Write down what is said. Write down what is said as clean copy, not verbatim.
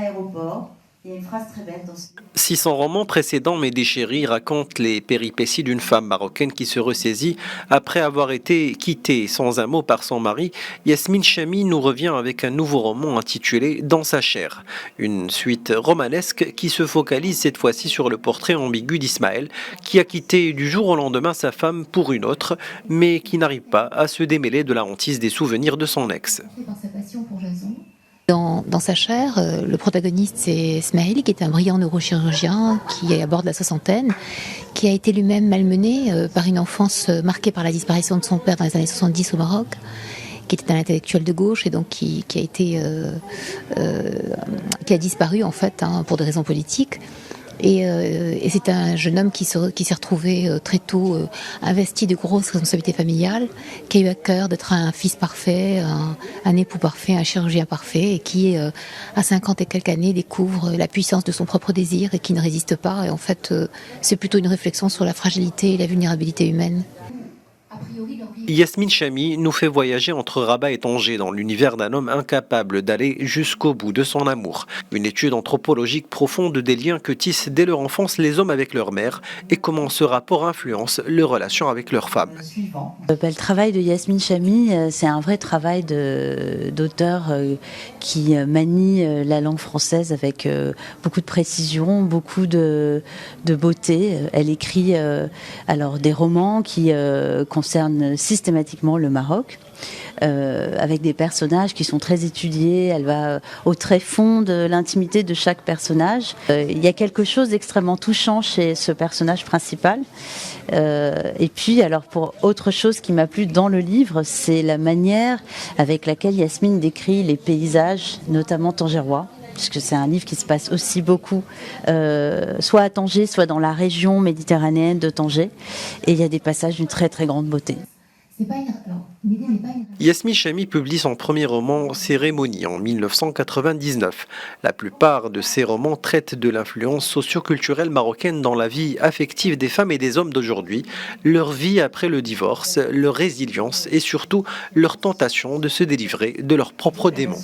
l'aéroport. Il y a une phrase très belle dans ce... Si son roman précédent, Médé Chéri, raconte les péripéties d'une femme marocaine qui se ressaisit après avoir été quittée sans un mot par son mari, Yasmine Chamy nous revient avec un nouveau roman intitulé Dans sa chair. Une suite romanesque qui se focalise cette fois-ci sur le portrait ambigu d'Ismaël, qui a quitté du jour au lendemain sa femme pour une autre, mais qui n'arrive pas à se démêler de la hantise des souvenirs de son ex. Dans sa chair, le protagoniste c'est Ismaël, qui est un brillant neurochirurgien qui est à bord de la soixantaine, qui a été lui-même malmené par une enfance marquée par la disparition de son père dans les années 70 au Maroc, qui était un intellectuel de gauche et donc qui a disparu en fait pour des raisons politiques. Et c'est un jeune homme qui s'est retrouvé très tôt investi de grosses responsabilités familiales, qui a eu à cœur d'être un fils parfait, un époux parfait, un chirurgien parfait, et qui, à 50 et quelques années, découvre la puissance de son propre désir et qui ne résiste pas. Et en fait, c'est plutôt une réflexion sur la fragilité et la vulnérabilité humaine. Yasmine Chamy nous fait voyager entre Rabat et Tanger dans l'univers d'un homme incapable d'aller jusqu'au bout de son amour. Une étude anthropologique profonde des liens que tissent dès leur enfance les hommes avec leur mère et comment ce rapport influence leurs relations avec leurs femmes. Le travail de Yasmine Chamy, c'est un vrai travail d'auteur qui manie la langue française avec beaucoup de précision, beaucoup de beauté. Elle écrit alors des romans qui concernent systématiquement le Maroc, avec des personnages qui sont très étudiés. Elle va au très fond de l'intimité de chaque personnage. Il y a quelque chose d'extrêmement touchant chez ce personnage principal. Et puis, alors pour autre chose qui m'a plu dans le livre, c'est la manière avec laquelle Yasmine décrit les paysages, notamment tangérois, puisque c'est un livre qui se passe aussi beaucoup, soit à Tanger, soit dans la région méditerranéenne de Tanger. Et il y a des passages d'une très très grande beauté. Yasmine Chamy publie son premier roman Cérémonie en 1999. La plupart de ses romans traitent de l'influence socio-culturelle marocaine dans la vie affective des femmes et des hommes d'aujourd'hui, leur vie après le divorce, leur résilience et surtout leur tentation de se délivrer de leurs propres démons.